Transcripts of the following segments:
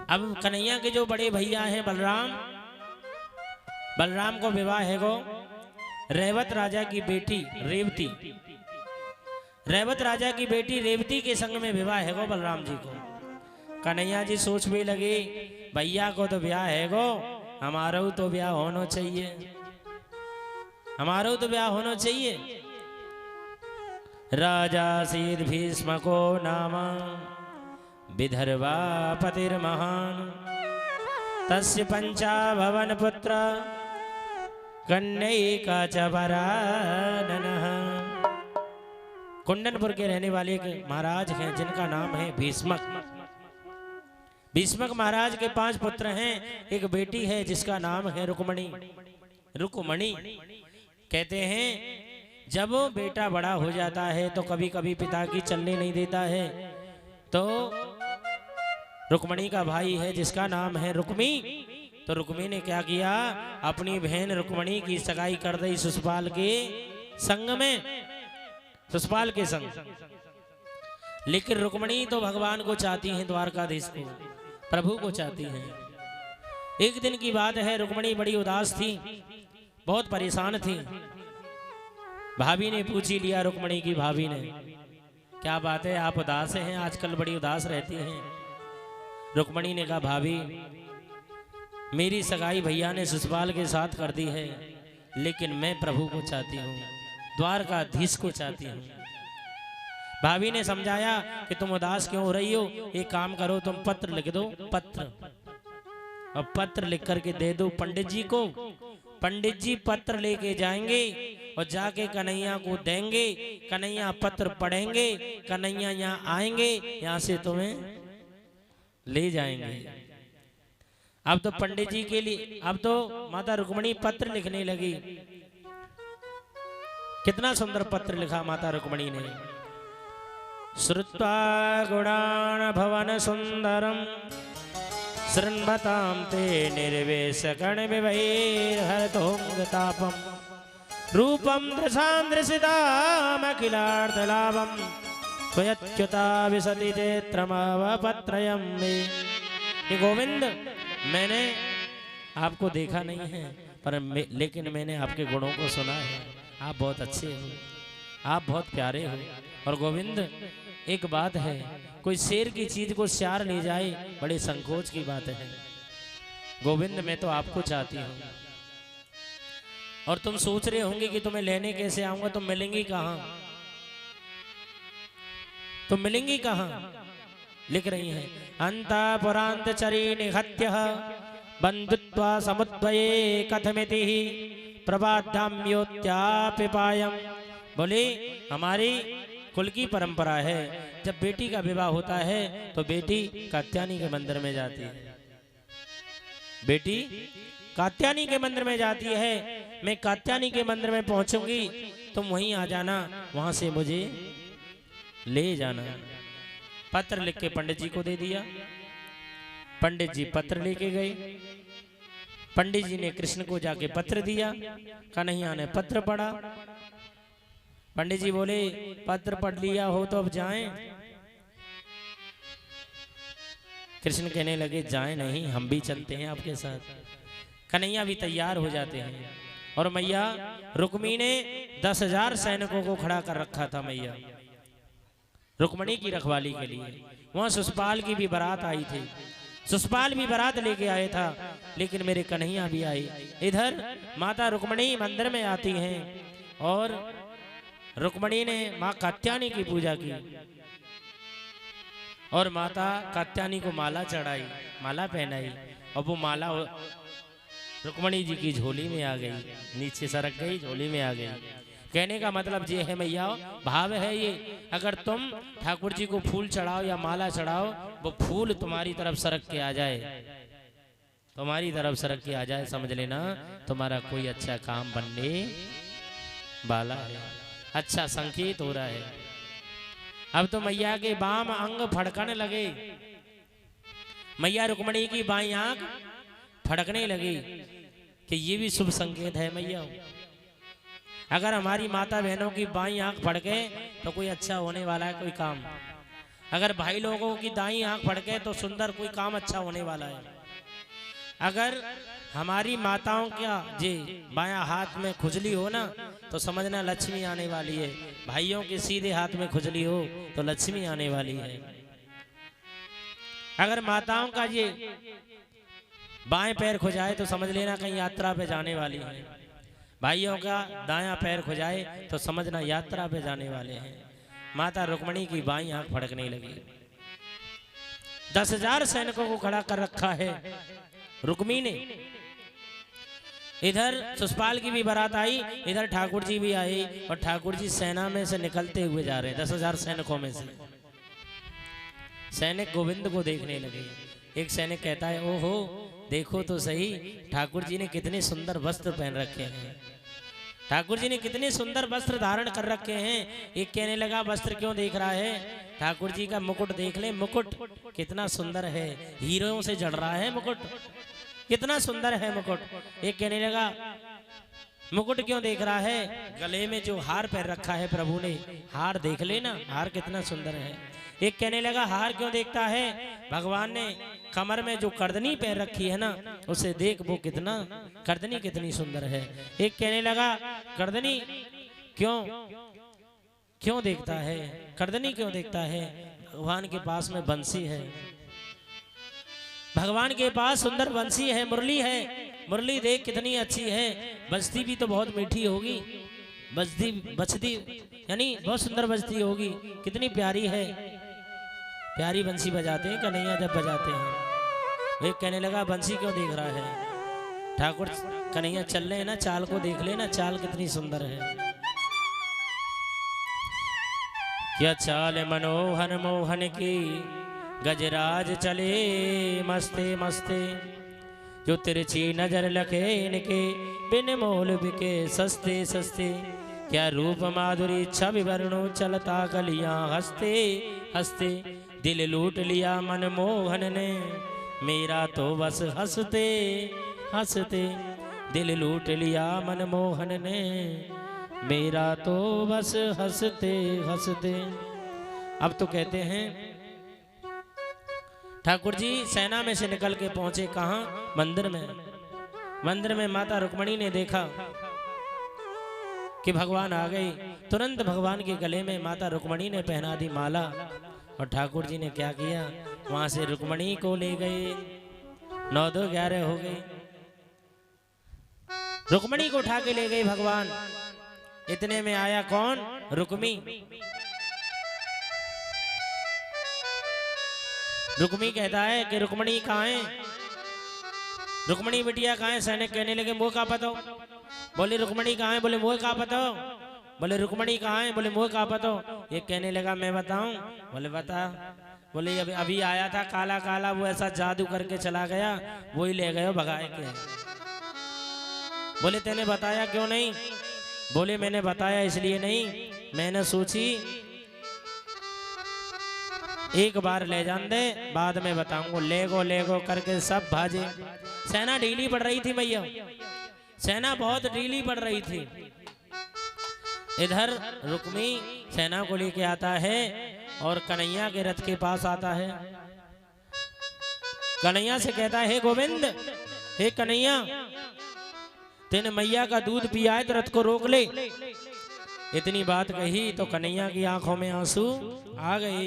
अब कन्हैया के जो बड़े भैया हैं बलराम, बलराम को विवाह है गो रेवत राजा की बेटी रेवती, रेवत राजा की बेटी रेवती के संग में विवाह है गो बलराम जी को। कन्हैया जी सोच भी लगे भैया को तो ब्याह है गो, हमारा तो ब्याह होना चाहिए, हमारा तो ब्याह होना चाहिए। राजा सीद भीष्म को नामा विदर्भा पतिर्महान तस्य पंचा भवन पुत्र कन्यैका च वराननः। कुंडनपुर के रहने वाले एक महाराज हैं जिनका नाम है भीष्मक। भीष्मक महाराज के 5 पुत्र हैं, एक बेटी है जिसका नाम है रुक्मणी। रुक्मणी कहते हैं जब बेटा बड़ा हो जाता है तो कभी कभी पिता की चलने नहीं देता है, तो रुक्मणी का भाई है जिसका नाम है रुक्मी, तो रुक्मी ने क्या किया, अपनी बहन रुक्मणी की सगाई कर दी सुषपाल के संग में, सुषपाल के संग। लेकिन रुक्मणी तो भगवान को चाहती हैं, द्वारकाधीश को, प्रभु को चाहती हैं। एक दिन की बात है, रुक्मणी बड़ी उदास थी, बहुत परेशान थी। भाभी ने पूछ ही लिया, रुक्मणी की भाभी ने, क्या बात है आप उदास हैं, आजकल बड़ी उदास रहती हैं। रुक्मणी ने कहा भाभी मेरी सगाई भैया ने सुषपाल के साथ कर दी है, लेकिन मैं प्रभु को चाहती हूँ, द्वारकाधीश को चाहती हूँ। भाभी ने समझाया कि तुम उदास क्यों हो रही हो, एक काम करो तुम पत्र लिख दो, पत्र, और पत्र लिख करके दे दो पंडित जी को। पंडित जी पत्र लेके जाएंगे और जाके कन्हैया को देंगे, कन्हैया पत्र पढ़ेंगे, कन्हैया यहाँ आएंगे, यहाँ से तुम्हें ले जाएंगे। अब तो पंडित जी के लिए, अब तो माता रुक्मणी पत्र लिखने लगी। कितना सुंदर पत्र लिखा माता रुक्मणी ने। श्रुत्वा गुणान भवन सुंदरम शृण्वतां ते निर्वेश कण विवैर्हरतोंगतापम रूपम दृशां दृशितामखिलार्थलाभं त्वयच्युता विशति चैत्रमावपत्रयं मे। ये गोविंद मैंने आपको देखा नहीं है, पर लेकिन मैंने आपके गुणों को सुना है, आप बहुत अच्छे हो, आप बहुत प्यारे हो। और गोविंद एक बात है, कोई शेर की चीज को श्यार ले जाए बड़े संकोच की बात है। गोविंद मैं तो आपको चाहती हूँ, और तुम सोच रहे होंगे कि तुम्हें लेने कैसे आऊंगा, तुम मिलेंगी कहाँ, तुम मिलेंगी कहाँ। लिख रही हैं अंतःपुरांत चरी निहत्य बंधुत्वा समुद्वये कथमिति प्रबाध्याम्योत्यापिपायम्। बोले हमारी कुल की परंपरा है, जब बेटी का विवाह होता है तो बेटी कात्यायनी के मंदिर में जाती है, बेटी कात्यायनी के मंदिर में जाती है। मैं कात्यायनी के मंदिर में पहुंचूंगी, तुम वहीं आ जाना, वहां से मुझे ले जाना। पत्र लिख के पंडित जी को दे दिया। पंडित जी पत्र लेके गए। पंडित जी ने कृष्ण को जाके पत्र दिया, कन्हैया ने पत्र पढ़ा। पंडित जी बोले पत्र पढ़ लिया हो तो अब जाएं। कृष्ण कहने लगे जाएं नहीं, हम भी चलते हैं आपके साथ। कन्हैया भी तैयार हो जाते हैं, और मैया रुक्मी ने 10,000 सैनिकों को खड़ा कर रखा था मैया रुक्मणी की रखवाली के लिए। वहां सुषपाल की भी बारात आई थी, सुषपाल भी बारात लेके आए था, लेकिन मेरे कन्हैया भी आए। इधर माता रुक्मणी मंदिर में आती हैं, और रुक्मणी ने माँ कात्यायनी की पूजा की, और माता कात्यायनी को माला चढ़ाई, माला पहनाई, और वो माला रुक्मणी जी की झोली में आ गई, नीचे सरक गई, झोली में आ गई। कहने का मतलब ये है मैया, भाव है ये, अगर तुम ठाकुर जी को फूल चढ़ाओ या माला चढ़ाओ, वो फूल तुम्हारी तरफ सरक के आ जाए, तुम्हारी तरफ सरक के आ जाए, समझ लेना तुम्हारा कोई अच्छा काम बनने वाला है, अच्छा संकेत हो रहा है। अब तो मैया के बाम अंग फड़कने लगे, मैया रुक्मणी की बाई आंख फड़कने लगी, कि ये भी शुभ संकेत है मैया। अगर हमारी माता बहनों की बाई आंख फड़के तो कोई अच्छा होने वाला है कोई काम। अगर भाई लोगों की दाई आंख फड़के तो सुंदर कोई काम अच्छा होने वाला है। अगर हमारी माताओं का जी बायां हाथ में खुजली हो ना तो समझना लक्ष्मी आने वाली है। भाइयों के सीधे हाथ में खुजली हो तो लक्ष्मी आने वाली है। अगर माताओं का ये बाएं पैर खुजाए तो समझ लेना कहीं यात्रा पे जाने वाली है। भाइयों का दायां पैर खुजाए तो समझना यात्रा पे जाने वाले हैं। माता रुक्मणी की बाईं आंख फड़कने लगी। 10,000 सैनिकों को खड़ा कर रखा है रुक्मी ने। इधर सुषपाल की भी बारात आई, इधर ठाकुर जी भी आए और ठाकुर जी सेना में से निकलते हुए जा रहे हैं। 10,000 सैनिकों में से सैनिक गोविंद को देखने लगे। एक सैनिक कहता है, ओहो देखो तो सही, ठाकुर जी ने कितने सुंदर वस्त्र पहन रखे हैं, ठाकुर जी ने कितने सुंदर वस्त्र धारण कर रखे हैं। एक कहने लगा, वस्त्र क्यों देख रहा है, ठाकुर जी का मुकुट देख ले, मुकुट कितना सुंदर है, हीरों से जड़ रहा है मुकुट, कितना सुंदर है मुकुट। एक कहने लगा, मुकुट क्यों देख रहा है, गले में जो हार पहन रखा है प्रभु ने, हार देख लेना, हार कितना सुंदर है। एक कहने लगा, हार क्यों देखता है, भगवान ने कमर में जो करदनी पहन रखी है ना, उसे देख, वो कितना करदनी कितनी सुंदर है। एक कहने लगा, करदनी क्यों देखता है, करदनी क्यों देखता है, भगवान के पास में बंसी है, भगवान के पास सुंदर बंसी है, मुरली है, मुरली देख कितनी अच्छी है, बजती भी तो बहुत मीठी होगी, बजती यानी बहुत सुंदर बजती होगी, कितनी प्यारी है, प्यारी बंसी बजाते हैं कन्हैया जब बजाते हैं। एक कहने लगा, बंसी क्यों देख रहा है, ठाकुर कन्हैया चल रहे हैं ना, चाल को देख लेना, चाल कितनी सुंदर है, क्या चाल मनोहर मोहन की, गजराज चले मस्ते मस्ते, जो तिरछी नजर लखे इनके, बिन मोल बिके सस्ते सस्ते, क्या रूप माधुरी छवि वर्णो, चलता गलियां हंसते हंसते, दिल लूट लिया मनमोहन ने, मेरा तो बस हंसते हंसते, दिल लूट लिया मनमोहन ने, मेरा तो बस हंसते हंसते। अब तो कहते हैं ठाकुर जी सेना में से निकल के पहुंचे कहां, मंदिर में। मंदिर में माता रुक्मणी ने देखा कि भगवान आ गए, तुरंत भगवान के गले में माता रुक्मणी ने पहना दी माला, और ठाकुर जी ने क्या किया, वहां से रुक्मणी को ले गए। 9-2-11 हो गए, रुक्मणी को उठा के ले गए भगवान। इतने में आया कौन, रुक्मी। रुक्मी कहता है कि रुक्मणी कहाँ है, रुक्मणी बिटिया कहाँ है। सैनिक कहने लगे, मुँह का पता, बोले रुक्मणी कहाँ है, बोले मुँह का पता, बोले रुक्मणी कहाँ है, बोले मुँह का पता। ये कहने लगा, मैं बताऊं, बोले बता, बोले अभी आया था काला काला, वो ऐसा जादू करके चला गया, वो ही ले गए भगाए के। बोले तेने बताया क्यों नहीं, बोले मैंने बताया इसलिए नहीं, मैंने सोची एक बार ले जान दे, बाद में बताऊंगा। ले गो करके सब भाजे। सेना ढीली पड़ रही थी भैया, सेना बहुत ढीली पड़ रही थी। इधर रुक्मी सेना को लेके आता है और कन्हैया के रथ के पास आता है। कन्हैया से कहता है, हे गोविंद, हे कन्हैया, तेने मैया का दूध पिया है तो रथ को रोक ले। इतनी बात कही तो कन्हैया की आंखों में आंसू आ गए।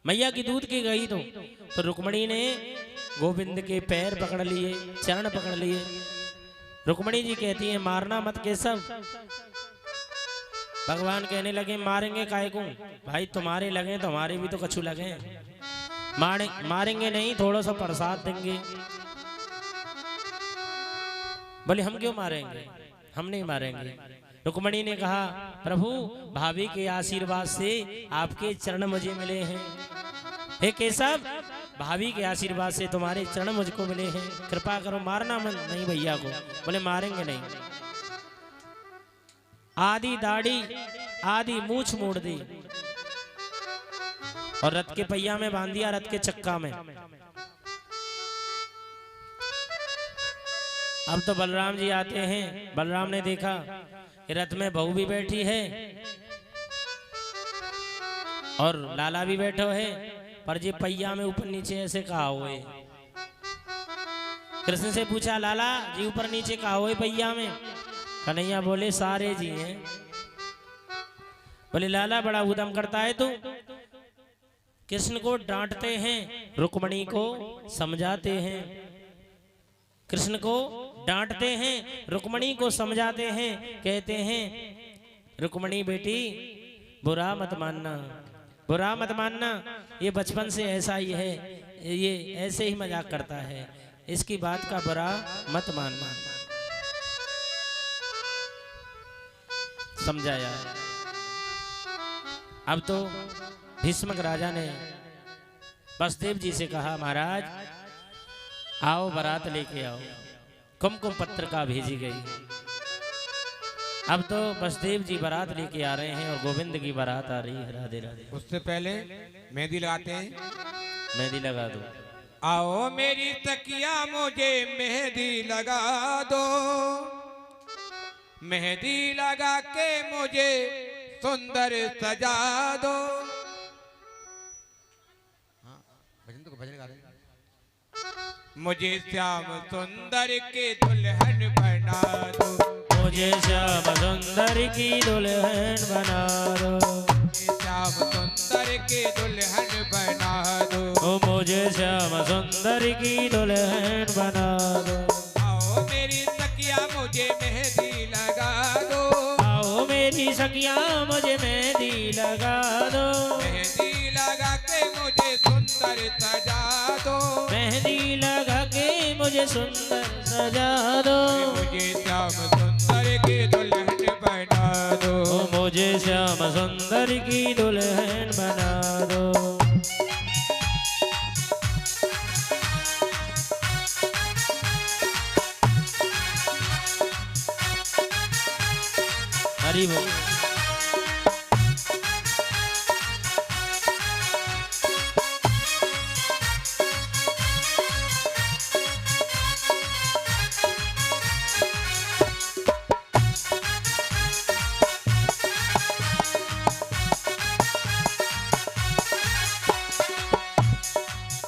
मैया की दूध की गई तो रुक्मणी ने गोविंद के पैर पकड़ लिए, चरण पकड़ लिए। रुक्मणी जी कहती है, मारना मत केशव। भगवान कहने लगे, मारेंगे काहे को, भाई तुम्हारे लगे तो हमारे भी तो कछु लगे, मारेंगे नहीं, थोड़ा सा प्रसाद देंगे। बोले हम क्यों मारेंगे, हम नहीं मारेंगे। रुक्मणी ने कहा, प्रभु भाभी के आशीर्वाद से आपके चरण मुझे मिले हैं, हे केशव, भाभी के आशीर्वाद से तुम्हारे चरण मुझको मिले हैं, कृपा करो, मारना मत नहीं भैया को। बोले मारेंगे नहीं। आधी दाढ़ी आधी मूछ मोड़ दी और रथ के पहिया में बांध दिया, रथ के चक्का में। अब तो बलराम जी आते हैं। बलराम ने देखा कि रथ में बहू भी बैठी है और लाला भी बैठो है, पर जे पहिया में ऊपर नीचे ऐसे कहा हुए। कृष्ण से पूछा, लाला जी ऊपर नीचे कहा हुए पहिया में? कन्हैया बोले, सारे जी हैं। बोले, लाला बड़ा उदम करता है तू। कृष्ण को डांटते हैं, रुक्मणी को समझाते हैं। कृष्ण को डांटते हैं, रुक्मणी को समझाते हैं। कहते हैं, रुक्मणी बेटी बुरा मत मानना, बुरा मत मानना, ये बचपन से ऐसा ही है, ये ऐसे ही मजाक करता है, इसकी बात का बुरा मत मानना। समझाया। अब तो भीष्मक राजा ने वसुदेव जी से कहा, महाराज आओ बारात लेके आओ। कुमकुम पत्रिका भेजी गई। अब तो वसुदेव जी बारात लेके आ रहे हैं और गोविंद की बारात आ रही है। राधे राधे। उससे पहले मेहंदी लगाते हैं। मेहंदी लगा दो। आओ मेरी तकिया मुझे मेहंदी लगा दो, मेहंदी लगा के मुझे सुंदर सजा दो। भजन तो भजन गा रहे हैं। मुझे श्याम सुंदर के दुल्हन बना दो, मुझे श्याम सुंदर की दुल्हन बना दो, श्याम सुंदर के दुल्हन बना दो, ओ मुझे श्याम सुंदर की दुल्हन बना दो। आओ मेरी तकिया मुझे मेहंदी लगा दो, आओ मेरी सखिया मुझे मेहंदी लगा दो, मेहंदी लगा के मुझे सुंदर सजा दो, मेहंदी लगा के मुझे सुंदर सजा दो, मुझे श्याम सुंदर की दुल्हन बना दो, ओ मुझे श्याम सुंदर की दुल्हन बना दो। हरि बोल।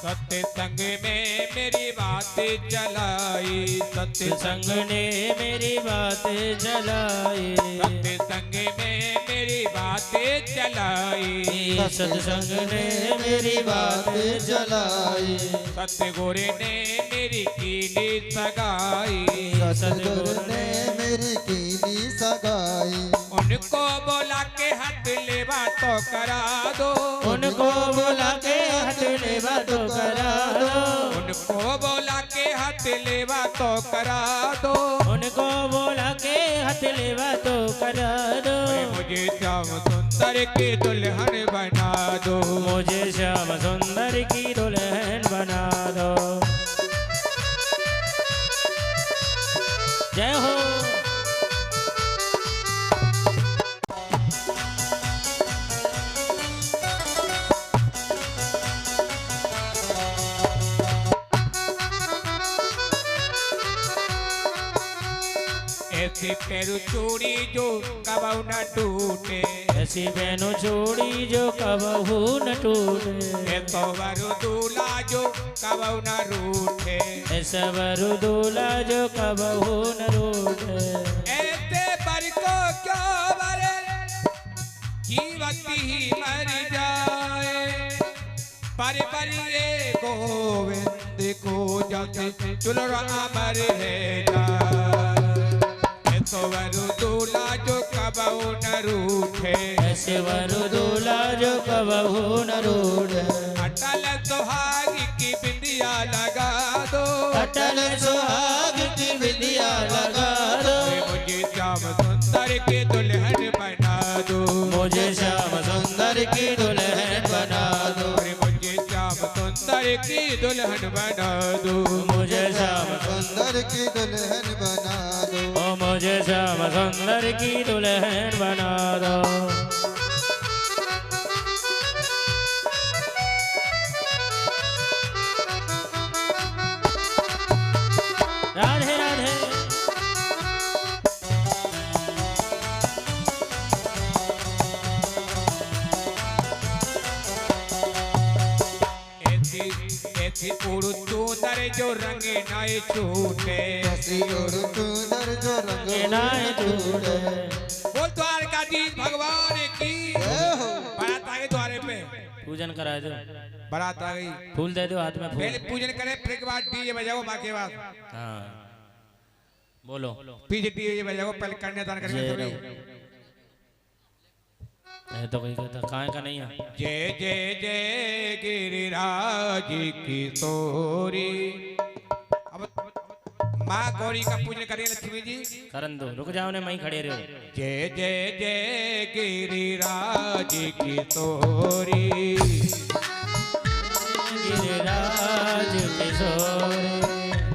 सत्संग में मेरी बात चलाई, सत्संग ने मेरी बात चलाई, सत्संग में मेरी बात चलाई, सत्संग ने मेरी बात चलाई, सतगुरु ने मेरी कीनी सगाई, सतगुरु ने मेरी कीनी सगाई। उनको बोला के हाथ लेवा तो करा दो, उनको बोला के हाथ लेवा तो करा दो, उनको बोला के हाथ लेवा तो करा दो, उनको बोला के हाथ लेवा तो करा दो, मुझे श्याम सुंदर की दुल्हन बना दो, मुझे श्याम सुंदर की दुल्हन बना दो। जय हो। ऐसी पैरू चूड़ी जो कबहू न टूटे, ऐसी बहनों चूड़ी जो कबहू न टूटे, ऐसो वरु दूल्हा जो कबहू न रूठे, ऐसा वरु दूल्हा जो कबहू न रूठे, ऐसे बर को क्यों वरे जीवती ही मर जाए, पर ये गोविंद को जब चुलरा अमर है जाए, ऐसो वरु दूल्हा जो कबहू न रूठे, ऐसे वरु दूल्हा जो कबहू न रूठे, अटल सुहाग की बिंदिया लगा दो, अटल सुहाग की बिंदिया लगा दो, मुझे श्याम सुंदर की दुल्हन बना दो, मुझे श्याम सुंदर की दुल्हन बना दो, मुझे श्याम सुंदर की दुल्हन बना दो, मुझे श्याम सुंदर की दुल्हन बना दो, ओ मुझे श्याम सुंदर की दुल्हन बना दो। राधे राधे। सुंदर जो रंगे नाए छूटे। कसी और सुंदर जो रंग नाए छूटे। बोल द्वारकाधीश भगवान की। बारात आ गई द्वारे पे, पूजन करा दो, बारात आ गई, फूल दे दो हाथ में, पहले फूल। पूजन करें फिर के बाद डीजे बजाओ, बाकी बात हाँ बोलो। पीछे डीजे बजाओ, पहले कन्यादान करेंगे जय सभी। ये तो कोई कहता कहाँ का नहीं है। जय जय जय गिरिराज की तोरी। अब माँ गौरी का पूजन करें लक्ष्मी जी। करन दो, रुक जाओ ने मई खड़े रहो। जय जय जय गिरिराज की तोरी। गिरिराज किशोरी।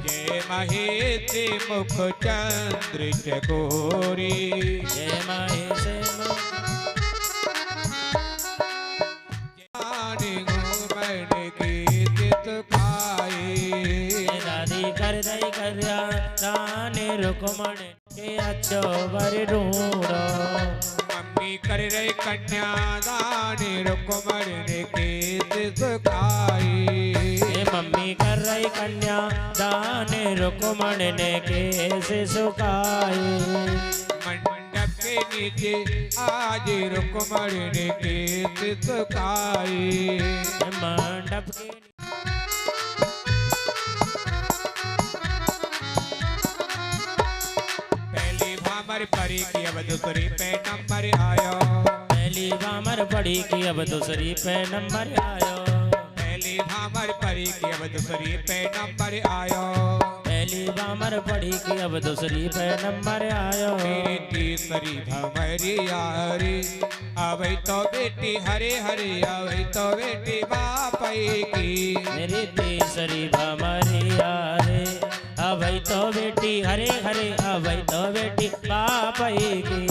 जय महेश मुख चंद्र चकोरी। जय महेश रुकमण के अच्छो वर ढूंढो। मम्मी कर रही कन्यादान रुकमण ने केस सुखाई। मम्मी कर रही कन्या दान रुकमण ने केस सुखाई। मंडप के नीचे आज रुकमण ने केस सुखाई। मंडप के परी की अब दूसरी पे नंबर आयो। पहली भामर पड़ी की अब दूसरी पे नंबर आयो। पहली भामर परी की अब दूसरी पे नंबर आयो। पहली भामर पड़ी की अब दूसरी पे नंबर आयो। मेरी तीसरी भमरी यारी अब तो बेटी हरे हरे, अब तो बेटी बापई की। मेरी तीसरी भमरी यारी अब तो बेटी हरे हरे, अब तो बेटी बापई की।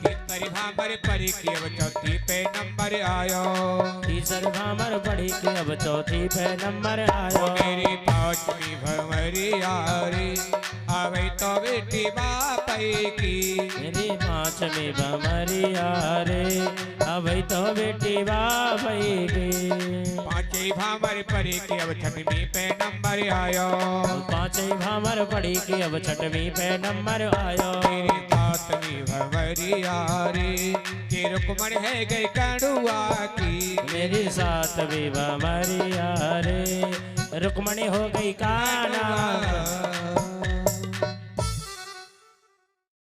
तीसरी भामर परी की अब चौथी पे नंबर आयो। तीसरी भामर पड़ी की अब चौथी पे नंबर आयो। मेरी पांचवी भमरी यारी अब तो बेटी बापई की। मेरी पांचवी भमरी यारी अब तो बेटी बापई की। पांचवी भामर परी की अब छठवीं पे नंबर आयो। पांचवी भामर पड़ी की अब छठवीं पे नंबर आयो। मेरी सातवीं भमरी यारी के रुकमण है गई कड़ुआ की। मेरी सातवीं भमरी यारी रुकमणी हो गई काना।